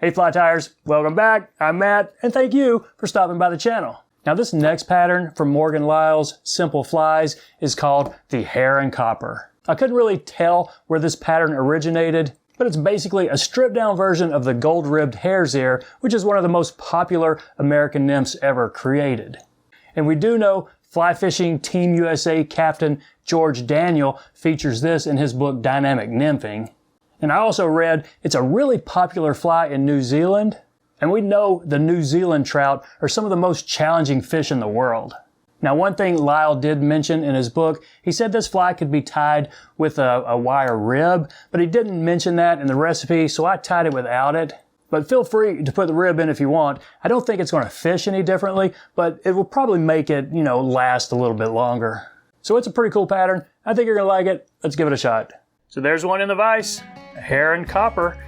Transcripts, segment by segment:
Hey Fly Tires, welcome back. I'm Matt, and thank you for stopping by the channel. Now this next pattern from Morgan Lyle's Simple Flies is called the Hare and Copper. I couldn't really tell where this pattern originated, but it's basically a stripped down version of the gold-ribbed hare's ear, which is one of the most popular American nymphs ever created. And we do know fly fishing Team USA captain George Daniel features this in his book Dynamic Nymphing. And I also read it's a really popular fly in New Zealand, and we know the New Zealand trout are some of the most challenging fish in the world. Now one thing Lyle did mention in his book, he said this fly could be tied with a wire rib, but he didn't mention that in the recipe, so I tied it without it. But feel free to put the rib in if you want. I don't think it's going to fish any differently, but it will probably make it, last a little bit longer. So it's a pretty cool pattern. I think you're going to like it. Let's give it a shot. So there's one in the vise, a Hare and Copper.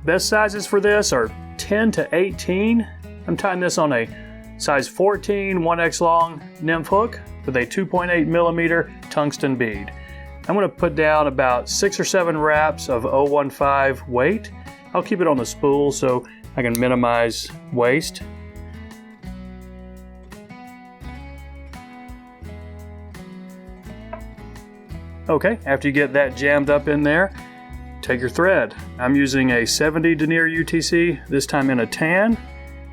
Best sizes for this are 10 to 18. I'm tying this on a size 14, 1X long nymph hook with a 2.8 millimeter tungsten bead. I'm going to put down about 6 or 7 wraps of 015 weight. I'll keep it on the spool so I can minimize waste. Okay, after you get that jammed up in there, take your thread. I'm using a 70 denier UTC, this time in a tan.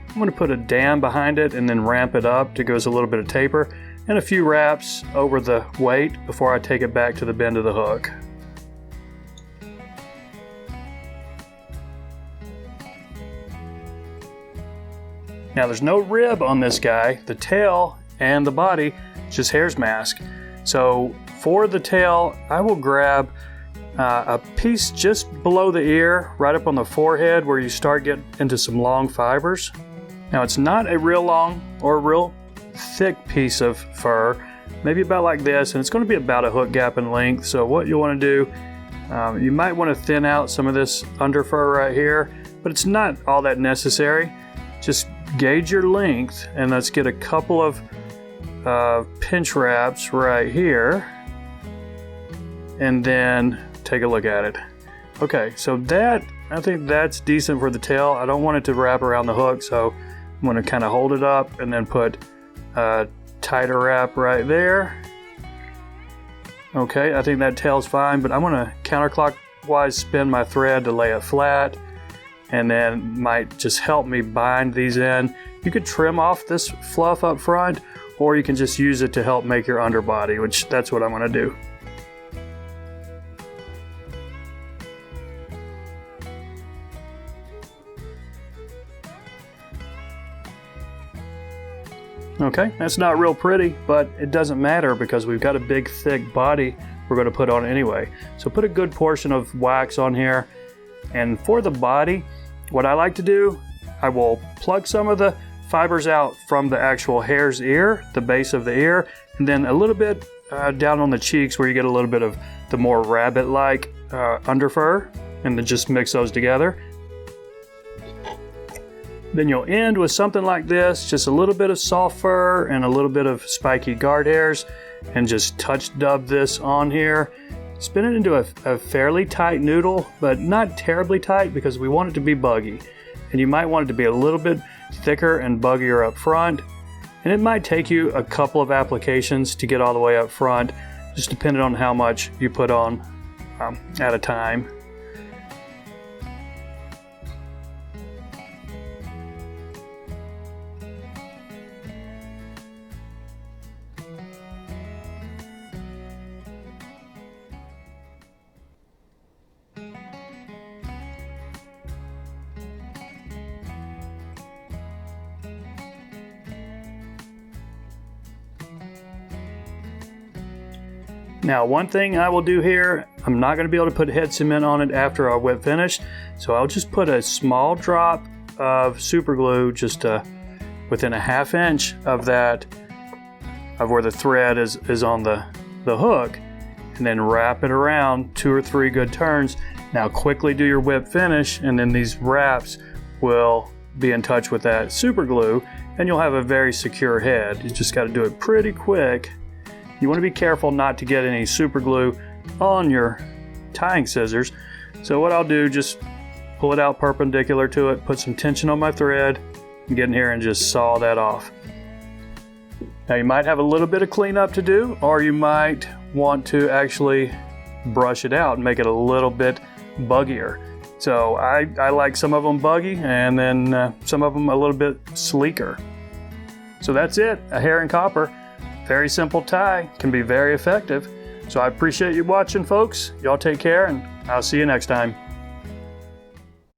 I'm going to put a dam behind it and then ramp it up to give us a little bit of taper and a few wraps over the weight before I take it back to the bend of the hook. Now there's no rib on this guy, the tail and the body, just hare's mask. So for the tail, I will grab a piece just below the ear, right up on the forehead where you start getting into some long fibers. Now it's not a real long or real thick piece of fur, maybe about like this, and it's going to be about a hook gap in length. So what you want to do, you might want to thin out some of this under fur right here, but it's not all that necessary. Just gauge your length and let's get a couple of pinch wraps right here and then take a look at it. Okay, so I think that's decent for the tail. I don't want it to wrap around the hook, so I'm going to kind of hold it up and then put a tighter wrap right there. Okay, I think that tail's fine, but I'm going to counterclockwise spin my thread to lay it flat, and then might just help me bind these in. You could trim off this fluff up front, or you can just use it to help make your underbody, which that's what I'm going to do. Okay, that's not real pretty, but it doesn't matter because we've got a big thick body we're going to put on anyway. So put a good portion of wax on here. And for the body, what I like to do, I will pluck some of the fibers out from the actual hare's ear, the base of the ear, and then a little bit down on the cheeks where you get a little bit of the more rabbit-like underfur, and then just mix those together. Then you'll end with something like this, just a little bit of soft fur and a little bit of spiky guard hairs, and just touch dub this on here. Spin it into a fairly tight noodle, but not terribly tight because we want it to be buggy. And you might want it to be a little bit thicker and buggier up front. And it might take you a couple of applications to get all the way up front, just depending on how much you put on at a time. Now one thing I will do here, I'm not going to be able to put head cement on it after our wet finish, so I'll just put a small drop of super glue just within a ½ inch of that, of where the thread is on the hook, and then wrap it around 2 or 3 good turns. Now quickly do your whip finish, and then these wraps will be in touch with that super glue, and you'll have a very secure head. You just got to do it pretty quick. You want to be careful not to get any super glue on your tying scissors. So what I'll do, just pull it out perpendicular to it, put some tension on my thread, and get in here and just saw that off. Now you might have a little bit of cleanup to do, or you might want to actually brush it out and make it a little bit buggier. So I like some of them buggy, and then some of them a little bit sleeker. So that's it, a Hare and Copper. Very simple tie, can be very effective. So I appreciate you watching, folks. Y'all take care, and I'll see you next time.